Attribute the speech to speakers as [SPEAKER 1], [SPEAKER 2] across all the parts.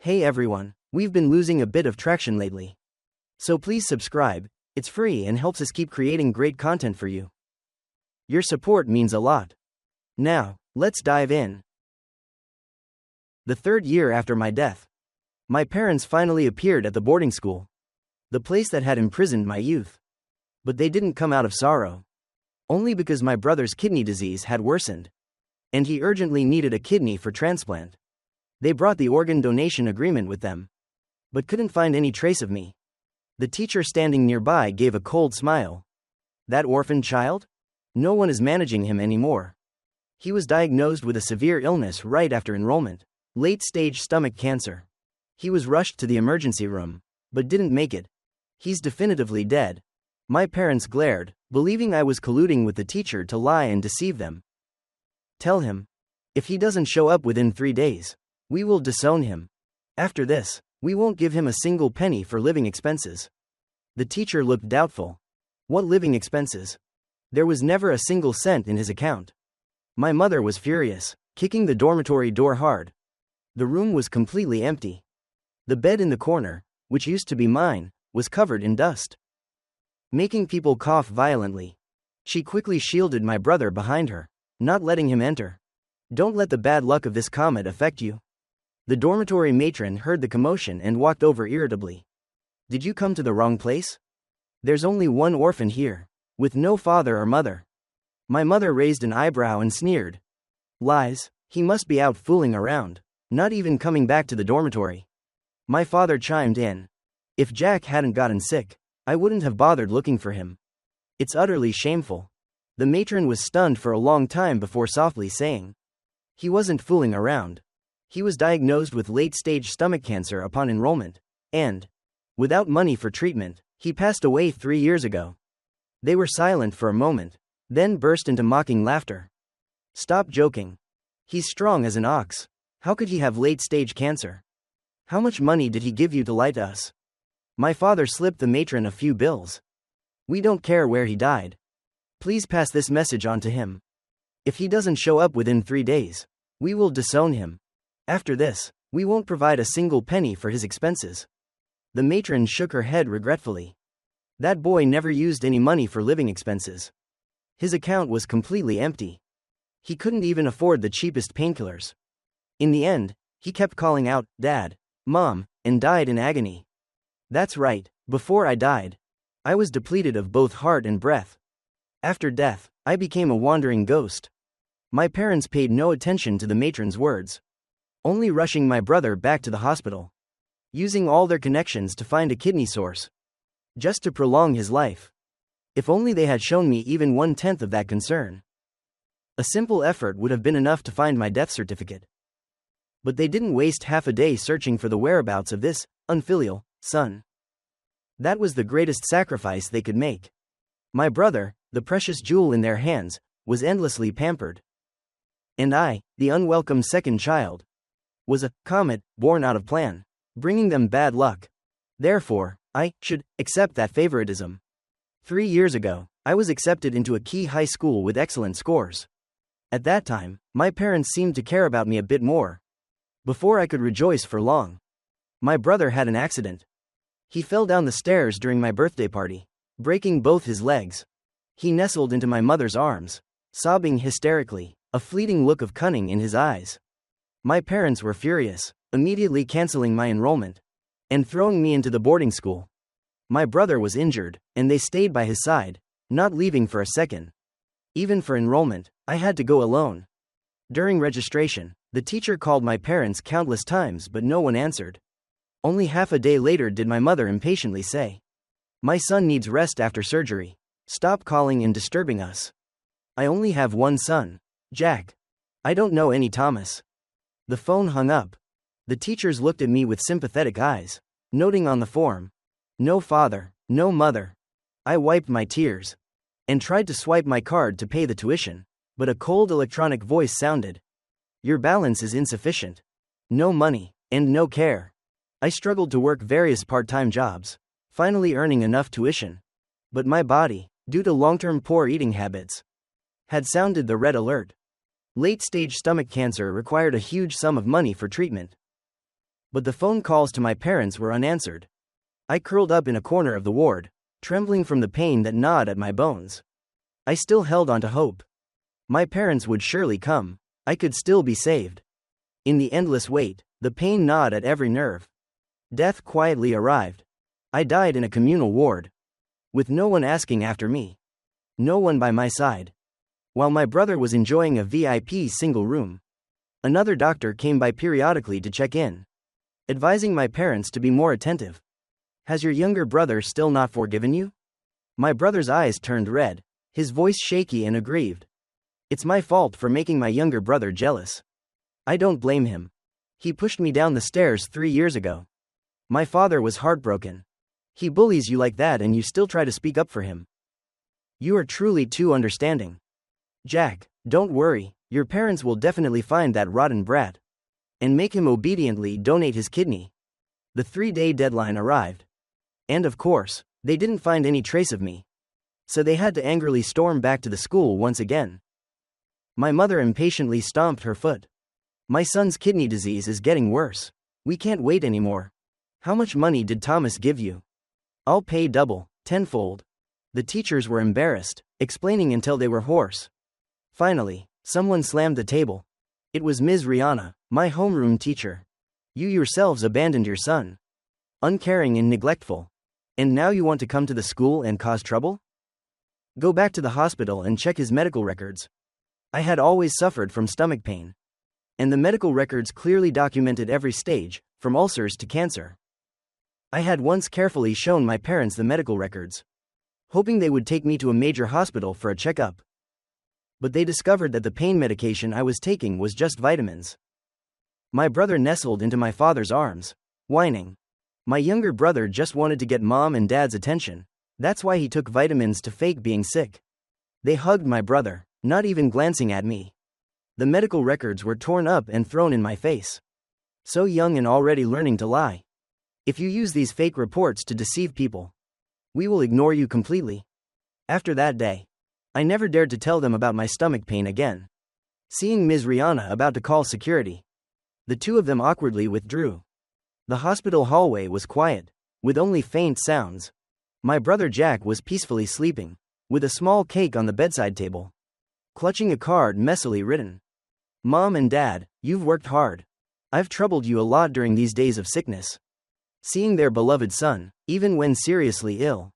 [SPEAKER 1] Hey everyone, we've been losing a bit of traction lately. So please subscribe, it's free and helps us keep creating great content for you. Your support means a lot. Now, let's dive in. The third year after my death, my parents finally appeared at the boarding school, the place that had imprisoned my youth. But they didn't come out of sorrow. Only because my brother's kidney disease had worsened, and he urgently needed a kidney for transplant. They brought the organ donation agreement with them, but couldn't find any trace of me. The teacher standing nearby gave a cold smile. That orphan child? No one is managing him anymore. He was diagnosed with a severe illness right after enrollment, late-stage stomach cancer. He was rushed to the emergency room, but didn't make it. He's definitively dead. My parents glared, believing I was colluding with the teacher to lie and deceive them. Tell him, if he doesn't show up within 3 days, we will disown him. After this, we won't give him a single penny for living expenses. The teacher looked doubtful. What living expenses? There was never a single cent in his account. My mother was furious, kicking the dormitory door hard. The room was completely empty. The bed in the corner, which used to be mine, was covered in dust, making people cough violently. She quickly shielded my brother behind her, not letting him enter. Don't let the bad luck of this comet affect you. The dormitory matron heard the commotion and walked over irritably. Did you come to the wrong place? There's only one orphan here, with no father or mother. My mother raised an eyebrow and sneered. Lies, he must be out fooling around, not even coming back to the dormitory. My father chimed in. If Jack hadn't gotten sick, I wouldn't have bothered looking for him. It's utterly shameful. The matron was stunned for a long time before softly saying, he wasn't fooling around. He was diagnosed with late-stage stomach cancer upon enrollment, and, without money for treatment, he passed away 3 years ago. They were silent for a moment, then burst into mocking laughter. Stop joking. He's strong as an ox. How could he have late-stage cancer? How much money did he give you to lie to us? My father slipped the matron a few bills. We don't care where he died. Please pass this message on to him. If he doesn't show up within 3 days, we will disown him. After this, we won't provide a single penny for his expenses. The matron shook her head regretfully. That boy never used any money for living expenses. His account was completely empty. He couldn't even afford the cheapest painkillers. In the end, he kept calling out, Dad, Mom, and died in agony. That's right, before I died, I was depleted of both heart and breath. After death, I became a wandering ghost. My parents paid no attention to the matron's words, only rushing my brother back to the hospital, using all their connections to find a kidney source, just to prolong his life. If only they had shown me even 1/10 of that concern. A simple effort would have been enough to find my death certificate. But they didn't waste half a day searching for the whereabouts of this unfilial son. That was the greatest sacrifice they could make. My brother, the precious jewel in their hands, was endlessly pampered. And I, the unwelcome second child, was a comet born out of plan, bringing them bad luck. Therefore, I should accept that favoritism. 3 years ago, I was accepted into a key high school with excellent scores. At that time, my parents seemed to care about me a bit more. Before I could rejoice for long, my brother had an accident. He fell down the stairs during my birthday party, breaking both his legs. He nestled into my mother's arms, sobbing hysterically, a fleeting look of cunning in his eyes. My parents were furious, immediately canceling my enrollment and throwing me into the boarding school. My brother was injured, and they stayed by his side, not leaving for a second. Even for enrollment, I had to go alone. During registration, the teacher called my parents countless times but no one answered. Only half a day later did my mother impatiently say, My son needs rest after surgery. Stop calling and disturbing us. I only have one son, Jack. I don't know any Thomas. The phone hung up. The teachers looked at me with sympathetic eyes, noting on the form, no father, no mother. I wiped my tears and tried to swipe my card to pay the tuition, but a cold electronic voice sounded. Your balance is insufficient. No money, and no care. I struggled to work various part-time jobs, finally earning enough tuition. But my body, due to long-term poor eating habits, had sounded the red alert. Late-stage stomach cancer required a huge sum of money for treatment. But the phone calls to my parents were unanswered. I curled up in a corner of the ward, trembling from the pain that gnawed at my bones. I still held on to hope. My parents would surely come. I could still be saved. In the endless wait, the pain gnawed at every nerve. Death quietly arrived. I died in a communal ward, with no one asking after me. No one by my side. While my brother was enjoying a VIP single room, another doctor came by periodically to check in, advising my parents to be more attentive. Has your younger brother still not forgiven you? My brother's eyes turned red, his voice shaky and aggrieved. It's my fault for making my younger brother jealous. I don't blame him. He pushed me down the stairs 3 years ago. My father was heartbroken. He bullies you like that and you still try to speak up for him. You are truly too understanding. Jack, don't worry, your parents will definitely find that rotten brat and make him obediently donate his kidney. The 3-day deadline arrived. And of course, they didn't find any trace of me. So they had to angrily storm back to the school once again. My mother impatiently stomped her foot. My son's kidney disease is getting worse. We can't wait anymore. How much money did Thomas give you? I'll pay double, tenfold. The teachers were embarrassed, explaining until they were hoarse. Finally, someone slammed the table. It was Ms. Rihanna, my homeroom teacher. You yourselves abandoned your son. Uncaring and neglectful. And now you want to come to the school and cause trouble? Go back to the hospital and check his medical records. I had always suffered from stomach pain. And the medical records clearly documented every stage, from ulcers to cancer. I had once carefully shown my parents the medical records, hoping they would take me to a major hospital for a checkup. But they discovered that the pain medication I was taking was just vitamins. My brother nestled into my father's arms, whining. My younger brother just wanted to get mom and dad's attention. That's why he took vitamins to fake being sick. They hugged my brother, not even glancing at me. The medical records were torn up and thrown in my face. So young and already learning to lie. If you use these fake reports to deceive people, we will ignore you completely. After that day, I never dared to tell them about my stomach pain again. Seeing Ms. Rihanna about to call security, the two of them awkwardly withdrew. The hospital hallway was quiet, with only faint sounds. My brother Jack was peacefully sleeping, with a small cake on the bedside table, clutching a card messily written. Mom and Dad, you've worked hard. I've troubled you a lot during these days of sickness. Seeing their beloved son, even when seriously ill,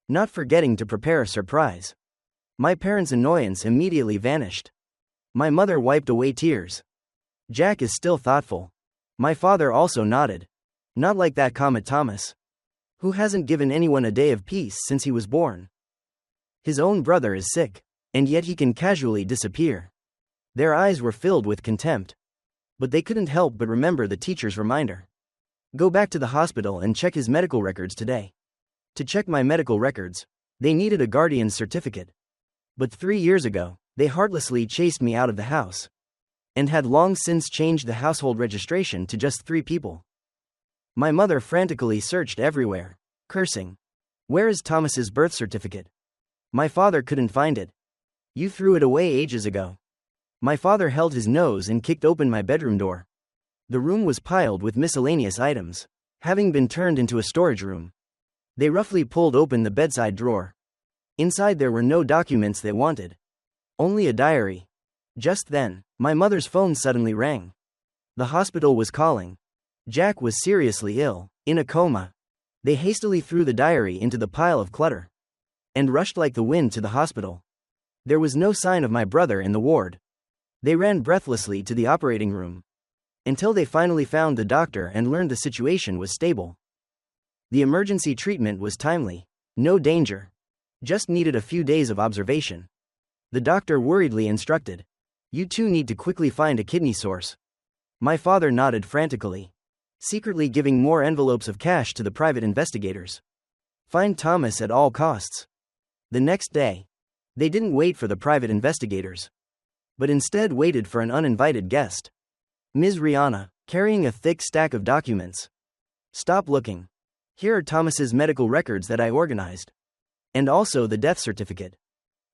[SPEAKER 1] not forgetting to prepare a surprise. My parents' annoyance immediately vanished. My mother wiped away tears. Jack is still thoughtful. My father also nodded. Not like that Comet Thomas, who hasn't given anyone a day of peace since he was born. His own brother is sick, and yet he can casually disappear. Their eyes were filled with contempt. But they couldn't help but remember the teacher's reminder. Go back to the hospital and check his medical records today. To check my medical records, they needed a guardian's certificate. But 3 years ago, they heartlessly chased me out of the house, and had long since changed the household registration to just 3 people. My mother frantically searched everywhere, cursing. Where is Thomas's birth certificate? My father couldn't find it. You threw it away ages ago. My father held his nose and kicked open my bedroom door. The room was piled with miscellaneous items, having been turned into a storage room. They roughly pulled open the bedside drawer. Inside there were no documents they wanted. Only a diary. Just then, my mother's phone suddenly rang. The hospital was calling. Jack was seriously ill, in a coma. They hastily threw the diary into the pile of clutter, and rushed like the wind to the hospital. There was no sign of my brother in the ward. They ran breathlessly to the operating room, until they finally found the doctor and learned the situation was stable. The emergency treatment was timely. No danger. Just needed a few days of observation. The doctor worriedly instructed. You two need to quickly find a kidney source. My father nodded frantically, secretly giving more envelopes of cash to the private investigators. Find Thomas at all costs. The next day, they didn't wait for the private investigators, but instead waited for an uninvited guest. Ms. Rihanna, carrying a thick stack of documents. Stop looking. Here are Thomas's medical records that I organized. And also the death certificate.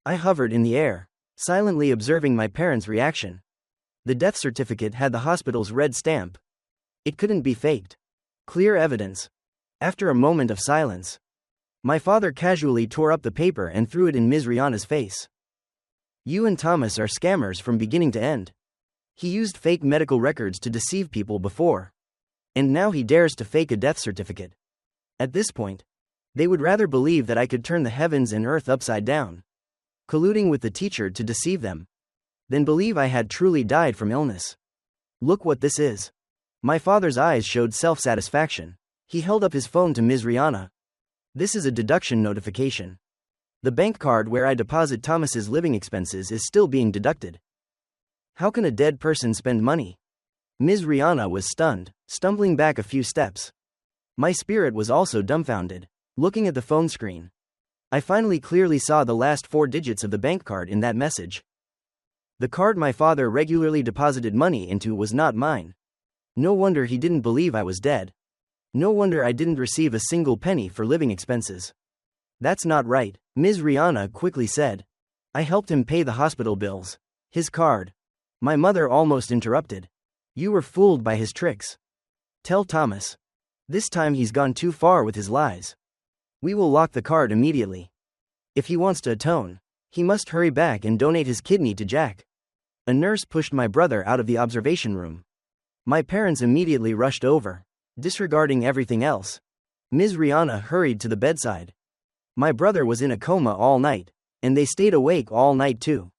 [SPEAKER 1] I hovered in the air, silently observing my parents' reaction. The death certificate had the hospital's red stamp. It couldn't be faked. Clear evidence. After a moment of silence, my father casually tore up the paper and threw it in Ms. Rihanna's face. You and Thomas are scammers from beginning to end. He used fake medical records to deceive people before. And now he dares to fake a death certificate. At this point, they would rather believe that I could turn the heavens and earth upside down, colluding with the teacher to deceive them, than believe I had truly died from illness. Look what this is. My father's eyes showed self-satisfaction. He held up his phone to Ms. Rihanna. This is a deduction notification. The bank card where I deposit Thomas's living expenses is still being deducted. How can a dead person spend money? Ms. Rihanna was stunned, stumbling back a few steps. My spirit was also dumbfounded, looking at the phone screen. I finally clearly saw the last 4 digits of the bank card in that message. The card my father regularly deposited money into was not mine. No wonder he didn't believe I was dead. No wonder I didn't receive a single penny for living expenses. That's not right, Ms. Rihanna quickly said. I helped him pay the hospital bills. His card. My mother almost interrupted. You were fooled by his tricks. Tell Thomas. This time he's gone too far with his lies. We will lock the card immediately. If he wants to atone, he must hurry back and donate his kidney to Jack. A nurse pushed my brother out of the observation room. My parents immediately rushed over, disregarding everything else. Ms. Rihanna hurried to the bedside. My brother was in a coma all night, and they stayed awake all night too.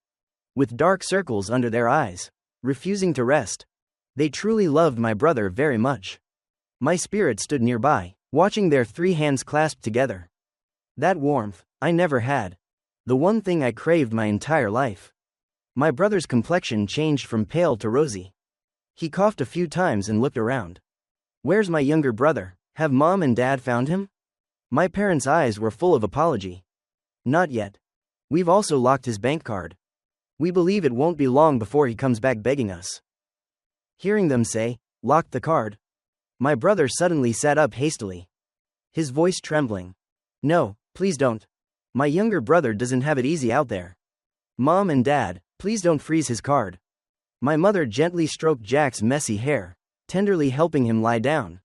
[SPEAKER 1] With dark circles under their eyes, refusing to rest. They truly loved my brother very much. My spirit stood nearby, watching their 3 hands clasped together. That warmth, I never had. The one thing I craved my entire life. My brother's complexion changed from pale to rosy. He coughed a few times and looked around. Where's my younger brother? Have Mom and Dad found him? My parents' eyes were full of apology. Not yet. We've also locked his bank card. We believe it won't be long before he comes back begging us. Hearing them say, locked the card, my brother suddenly sat up hastily, his voice trembling. No, please don't. My younger brother doesn't have it easy out there. Mom and Dad, please don't freeze his card. My mother gently stroked Jack's messy hair, tenderly helping him lie down.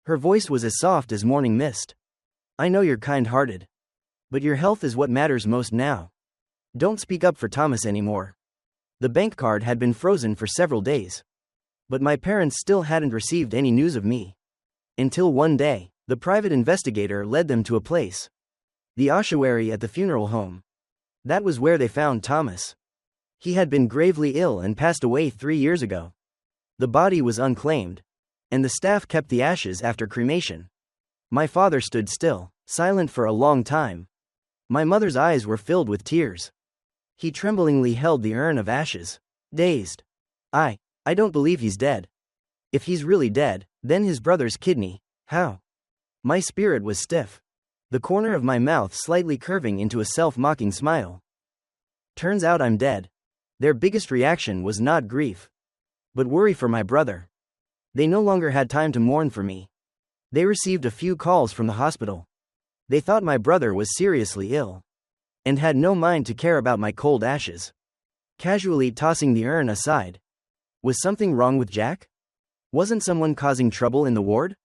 [SPEAKER 1] Her voice was as soft as morning mist. I know you're kind-hearted. But your health is what matters most now. Don't speak up for Thomas anymore. The bank card had been frozen for several days. But my parents still hadn't received any news of me. Until one day, the private investigator led them to a place. The ossuary at the funeral home. That was where they found Thomas. He had been gravely ill and passed away 3 years ago. The body was unclaimed, and the staff kept the ashes after cremation. My father stood still, silent for a long time. My mother's eyes were filled with tears. He tremblingly held the urn of ashes, dazed. I don't believe he's dead. If he's really dead, then his brother's kidney, how? My spirit was stiff, the corner of my mouth slightly curving into a self-mocking smile. Turns out I'm dead. Their biggest reaction was not grief, but worry for my brother. They no longer had time to mourn for me. They received a few calls from the hospital. They thought my brother was seriously ill, and had no mind to care about my cold ashes. Casually tossing the urn aside. Was something wrong with Jack? Wasn't someone causing trouble in the ward?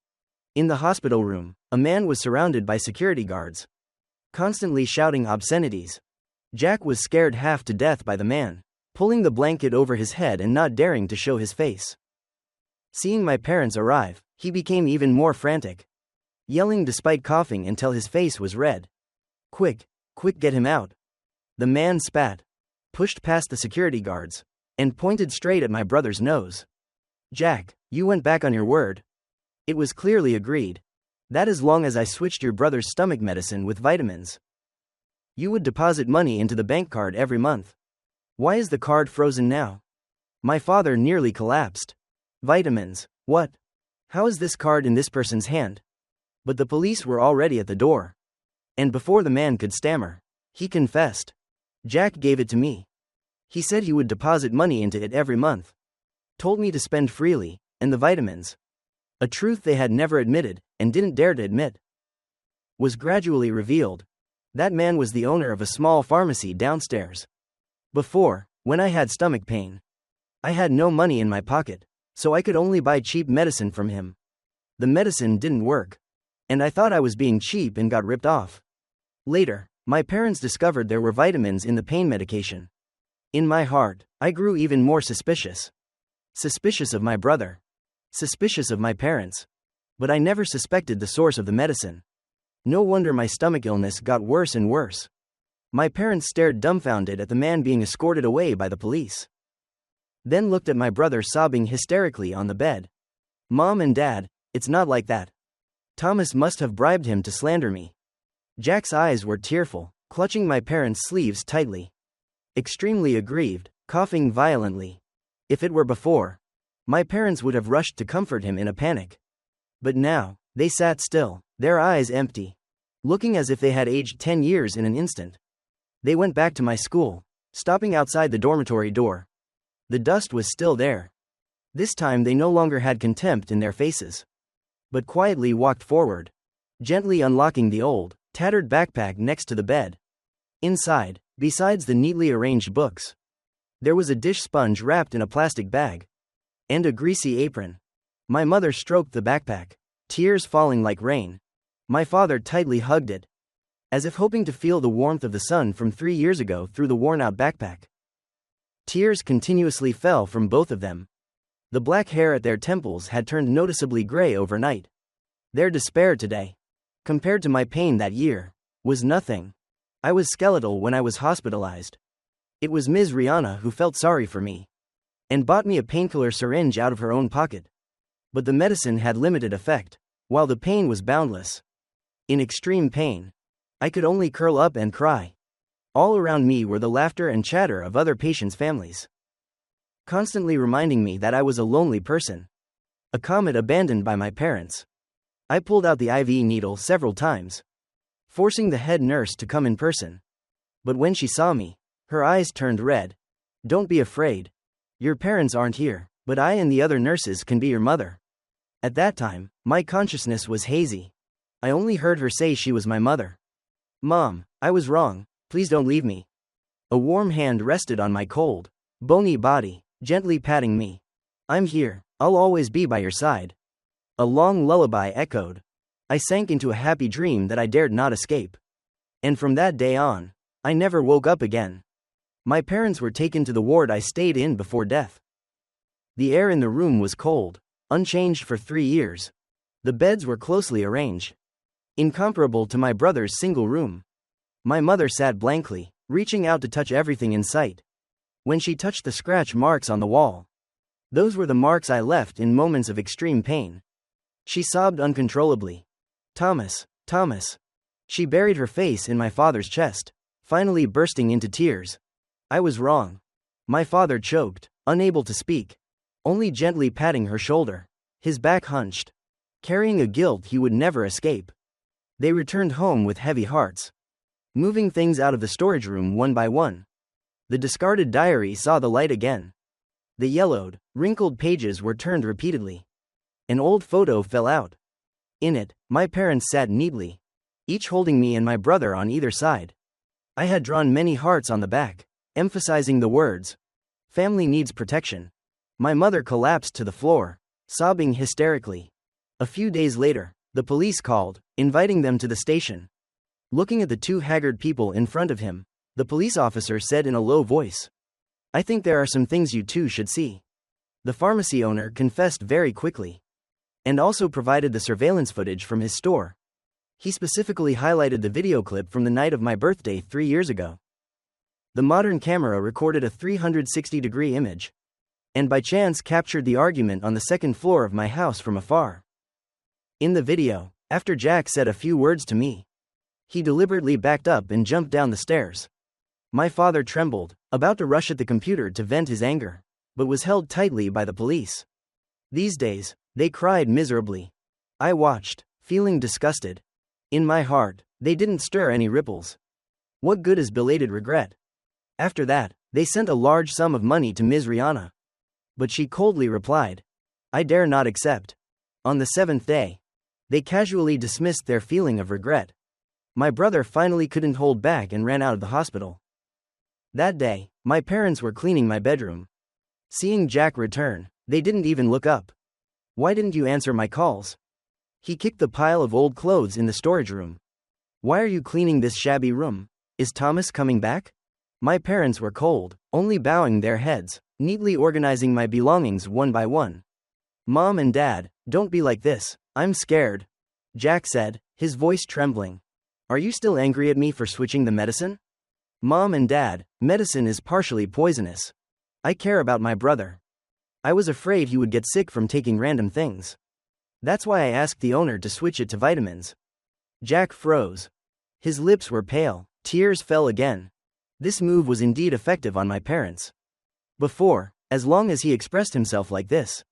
[SPEAKER 1] In the hospital room, a man was surrounded by security guards, constantly shouting obscenities. Jack was scared half to death by the man, pulling the blanket over his head and not daring to show his face. Seeing my parents arrive, he became even more frantic, yelling despite coughing until his face was red. Quick, get him out. The man spat, pushed past the security guards, and pointed straight at my brother's nose. Jack, you went back on your word. It was clearly agreed. That as long as I switched your brother's stomach medicine with vitamins, you would deposit money into the bank card every month. Why is the card frozen now? My father nearly collapsed. Vitamins, what? How is this card in this person's hand? But the police were already at the door. And before the man could stammer, he confessed. Jack gave it to me. He said he would deposit money into it every month. Told me to spend freely, and the vitamins. A truth they had never admitted, and didn't dare to admit. Was gradually revealed. That man was the owner of a small pharmacy downstairs. Before, when I had stomach pain, I had no money in my pocket, so I could only buy cheap medicine from him. The medicine didn't work. And I thought I was being cheap and got ripped off. Later, my parents discovered there were vitamins in the pain medication. In my heart, I grew even more suspicious. Suspicious of my brother. Suspicious of my parents. But I never suspected the source of the medicine. No wonder my stomach illness got worse and worse. My parents stared dumbfounded at the man being escorted away by the police. Then looked at my brother sobbing hysterically on the bed. Mom and Dad, it's not like that. Thomas must have bribed him to slander me. Jack's eyes were tearful, clutching my parents' sleeves tightly. Extremely aggrieved, coughing violently. If it were before, my parents would have rushed to comfort him in a panic. But now, they sat still, their eyes empty, looking as if they had aged 10 years in an instant. They went back to my school, stopping outside the dormitory door. The dust was still there. This time they no longer had contempt in their faces, but quietly walked forward, gently unlocking the old, tattered backpack next to the bed. Inside, besides the neatly arranged books, there was a dish sponge wrapped in a plastic bag, and a greasy apron. My mother stroked the backpack, tears falling like rain. My father tightly hugged it, as if hoping to feel the warmth of the sun from 3 years ago through the worn-out backpack. Tears continuously fell from both of them. The black hair at their temples had turned noticeably gray overnight. Their despair today, compared to my pain that year, was nothing. I was skeletal when I was hospitalized. It was Ms. Rihanna who felt sorry for me, and bought me a painkiller syringe out of her own pocket. But the medicine had limited effect, while the pain was boundless. In extreme pain, I could only curl up and cry. All around me were the laughter and chatter of other patients' families, constantly reminding me that I was a lonely person, a comet abandoned by my parents. I pulled out the IV needle several times, forcing the head nurse to come in person. But when she saw me, her eyes turned red. "Don't be afraid. Your parents aren't here, but I and the other nurses can be your mother." At that time, my consciousness was hazy. I only heard her say she was my mother. "Mom, I was wrong, please don't leave me." A warm hand rested on my cold, bony body, gently patting me. "I'm here, I'll always be by your side." A long lullaby echoed. I sank into a happy dream that I dared not escape. And from that day on, I never woke up again. My parents were taken to the ward I stayed in before death. The air in the room was cold, unchanged for 3 years. The beds were closely arranged, incomparable to my brother's single room. My mother sat blankly, reaching out to touch everything in sight. When she touched the scratch marks on the wall, those were the marks I left in moments of extreme pain. She sobbed uncontrollably. "Thomas, Thomas." She buried her face in my father's chest, finally bursting into tears. I was wrong. My father choked, unable to speak, only gently patting her shoulder, his back hunched, carrying a guilt he would never escape. They returned home with heavy hearts, moving things out of the storage room one by one. The discarded diary saw the light again. The yellowed, wrinkled pages were turned repeatedly. An old photo fell out. In it, my parents sat neatly, each holding me and my brother on either side. I had drawn many hearts on the back, emphasizing the words, "Family needs protection." My mother collapsed to the floor, sobbing hysterically. A few days later, the police called, inviting them to the station. Looking at the two haggard people in front of him, the police officer said in a low voice, "I think there are some things you two should see." The pharmacy owner confessed very quickly, and also provided the surveillance footage from his store. He specifically highlighted the video clip from the night of my birthday 3 years ago. The modern camera recorded a 360-degree image, and by chance captured the argument on the second floor of my house from afar. In the video, after Jack said a few words to me, he deliberately backed up and jumped down the stairs. My father trembled, about to rush at the computer to vent his anger, but was held tightly by the police. These days, they cried miserably. I watched, feeling disgusted. In my heart, they didn't stir any ripples. What good is belated regret? After that, they sent a large sum of money to Ms. Rihanna. But she coldly replied, "I dare not accept." On the 7th day, they casually dismissed their feeling of regret. My brother finally couldn't hold back and ran out of the hospital. That day, my parents were cleaning my bedroom. Seeing Jack return, they didn't even look up. "Why didn't you answer my calls?" He kicked the pile of old clothes in the storage room. Why are you cleaning this shabby room? Is Thomas coming back? My parents were cold, only bowing their heads, neatly organizing my belongings one by one. Mom and Dad, don't be like this, I'm scared, Jack said, his voice trembling. Are you still angry at me for switching the medicine? Mom and Dad, medicine is partially poisonous. I care about my brother. I was afraid he would get sick from taking random things. That's why I asked the owner to switch it to vitamins. Jack froze. His lips were pale, tears fell again. This move was indeed effective on my parents. Before, as long as he expressed himself like this,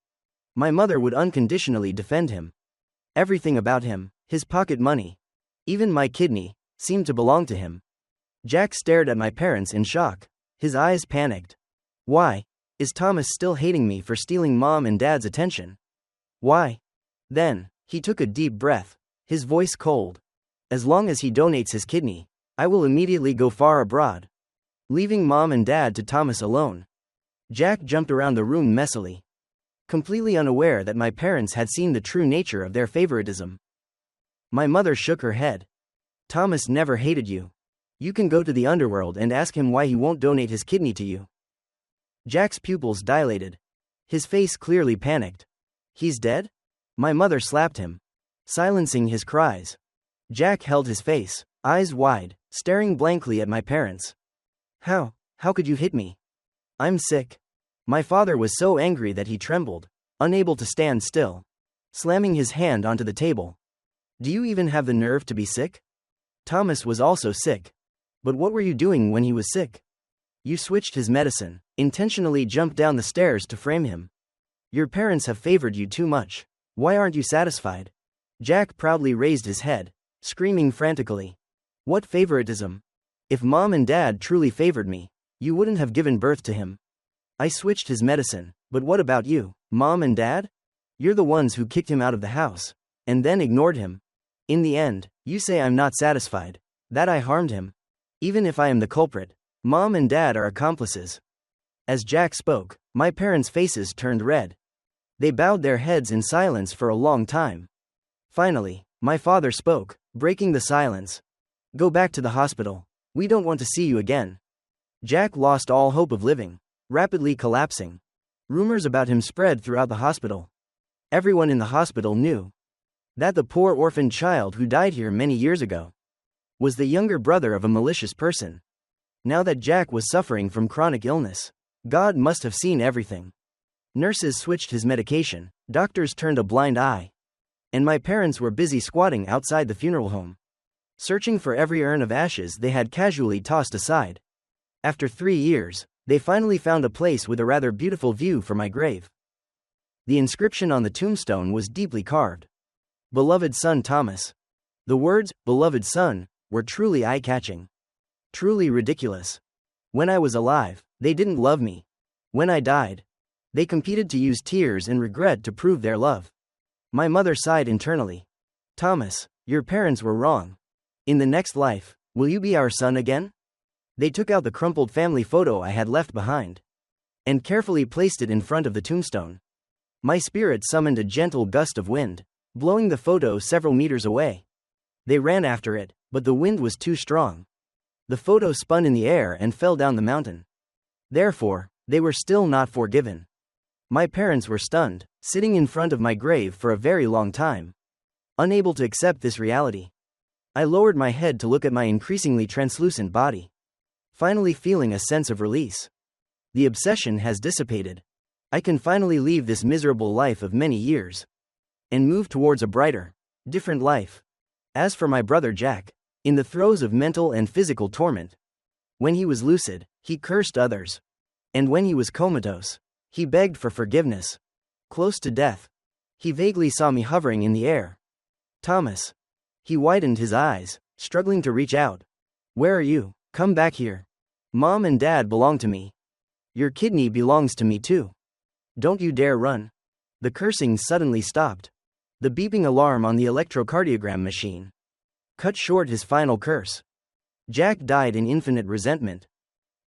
[SPEAKER 1] my mother would unconditionally defend him. Everything about him, his pocket money, even my kidney, seemed to belong to him. Jack stared at my parents in shock. His eyes panicked. Why? Is Thomas still hating me for stealing Mom and Dad's attention? Why? Then, he took a deep breath, his voice cold. As long as he donates his kidney, I will immediately go far abroad, leaving Mom and Dad to Thomas alone. Jack jumped around the room messily, completely unaware that my parents had seen the true nature of their favoritism. My mother shook her head. Thomas never hated you. You can go to the underworld and ask him why he won't donate his kidney to you. Jack's pupils dilated. His face clearly panicked. He's dead? My mother slapped him, silencing his cries. Jack held his face, eyes wide, staring blankly at my parents. How could you hit me? I'm sick. My father was so angry that he trembled, unable to stand still, slamming his hand onto the table. Do you even have the nerve to be sick? Thomas was also sick. But what were you doing when he was sick? You switched his medicine, intentionally jumped down the stairs to frame him. Your parents have favored you too much. Why aren't you satisfied? Jack proudly raised his head, screaming frantically. What favoritism? If Mom and Dad truly favored me, you wouldn't have given birth to him. I switched his medicine, but what about you, Mom and Dad? You're the ones who kicked him out of the house, and then ignored him. In the end, you say I'm not satisfied, that I harmed him. Even if I am the culprit, Mom and Dad are accomplices. As Jack spoke, my parents' faces turned red. They bowed their heads in silence for a long time. Finally, my father spoke, breaking the silence. Go back to the hospital. We don't want to see you again. Jack lost all hope of living, rapidly collapsing. Rumors about him spread throughout the hospital. Everyone in the hospital knew that the poor orphaned child who died here many years ago was the younger brother of a malicious person. Now that Jack was suffering from chronic illness, God must have seen everything. Nurses switched his medication, doctors turned a blind eye. And my parents were busy squatting outside the funeral home, searching for every urn of ashes they had casually tossed aside. After 3 years, they finally found a place with a rather beautiful view for my grave. The inscription on the tombstone was deeply carved. Beloved son Thomas. The words, beloved son, were truly eye-catching. Truly ridiculous. When I was alive, they didn't love me. When I died, they competed to use tears and regret to prove their love. My mother sighed internally. Thomas, your parents were wrong. In the next life, will you be our son again? They took out the crumpled family photo I had left behind and carefully placed it in front of the tombstone. My spirit summoned a gentle gust of wind, blowing the photo several meters away. They ran after it, but the wind was too strong. The photo spun in the air and fell down the mountain. Therefore, they were still not forgiven. My parents were stunned, sitting in front of my grave for a very long time, unable to accept this reality. I lowered my head to look at my increasingly translucent body, finally feeling a sense of release. The obsession has dissipated. I can finally leave this miserable life of many years and move towards a brighter, different life. As for my brother Jack, in the throes of mental and physical torment, when he was lucid, he cursed others. And when he was comatose, he begged for forgiveness. Close to death, he vaguely saw me hovering in the air. Thomas. He widened his eyes, struggling to reach out. Where are you? Come back here. Mom and Dad belong to me. Your kidney belongs to me too. Don't you dare run. The cursing suddenly stopped. The beeping alarm on the electrocardiogram machine cut short his final curse. Jack died in infinite resentment,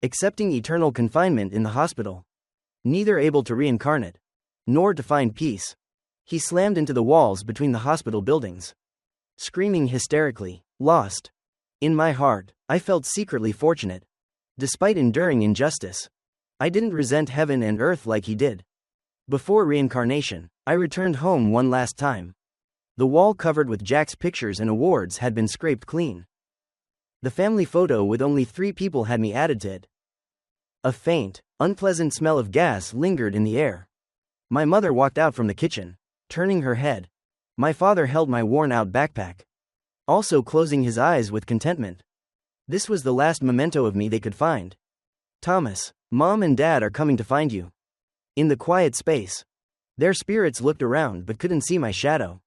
[SPEAKER 1] accepting eternal confinement in the hospital. Neither able to reincarnate, nor to find peace. He slammed into the walls between the hospital buildings, screaming hysterically, "Lost!" In my heart, I felt secretly fortunate. Despite enduring injustice, I didn't resent heaven and earth like he did. Before reincarnation, I returned home one last time. The wall covered with Jack's pictures and awards had been scraped clean. The family photo with only 3 people had me added to it. A faint, unpleasant smell of gas lingered in the air. My mother walked out from the kitchen, turning her head. My father held my worn-out backpack, also closing his eyes with contentment. This was the last memento of me they could find. "Thomas, Mom and Dad are coming to find you." In the quiet space, their spirits looked around but couldn't see my shadow.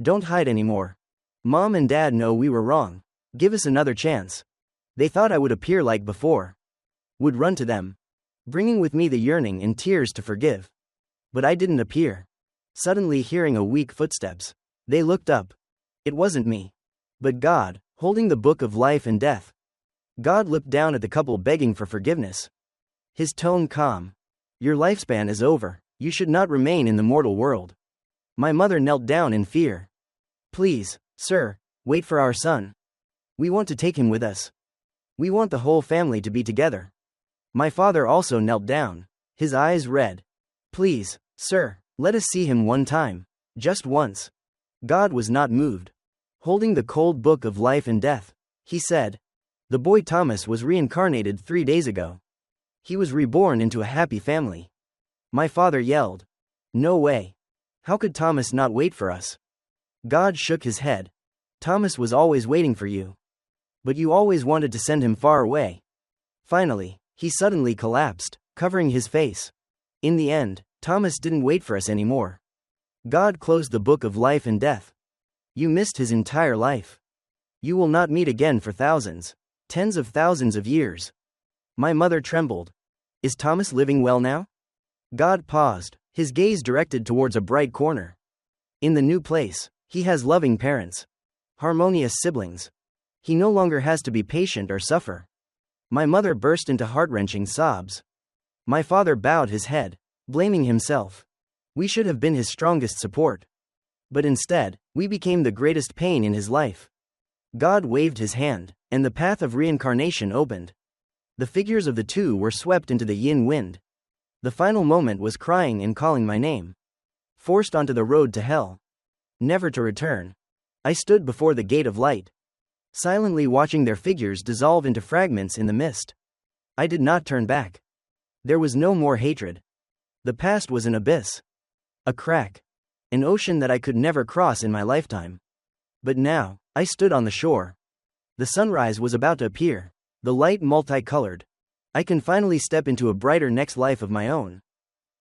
[SPEAKER 1] "Don't hide anymore. Mom and Dad know we were wrong. Give us another chance." They thought I would appear like before, would run to them, bringing with me the yearning and tears to forgive. But I didn't appear. Suddenly hearing a weak footsteps, they looked up. It wasn't me, but God, holding the book of life and death. God looked down at the couple begging for forgiveness. His tone calm. "Your lifespan is over. You should not remain in the mortal world." My mother knelt down in fear. "Please, sir, wait for our son. We want to take him with us. We want the whole family to be together." My father also knelt down, his eyes red. "Please, sir, let us see him one time. Just once." God was not moved. Holding the cold book of life and death, he said, "The boy Thomas was reincarnated 3 days ago. He was reborn into a happy family." My father yelled, "No way. How could Thomas not wait for us?" God shook his head. "Thomas was always waiting for you. But you always wanted to send him far away." Finally, he suddenly collapsed, covering his face. In the end, Thomas didn't wait for us anymore. God closed the book of life and death. You missed his entire life. You will not meet again for thousands, tens of thousands of years. My mother trembled. "Is Thomas living well now?" God paused, his gaze directed towards a bright corner. "In the new place, he has loving parents, harmonious siblings. He no longer has to be patient or suffer." My mother burst into heart-wrenching sobs. My father bowed his head, blaming himself. We should have been his strongest support. But instead, we became the greatest pain in his life. God waved his hand, and the path of reincarnation opened. The figures of the two were swept into the yin wind. The final moment was crying and calling my name. Forced onto the road to hell, never to return. I stood before the gate of light, silently watching their figures dissolve into fragments in the mist. I did not turn back. There was no more hatred. The past was an abyss, a crack, an ocean that I could never cross in my lifetime. But now, I stood on the shore. The sunrise was about to appear, the light multicolored. I can finally step into a brighter next life of my own.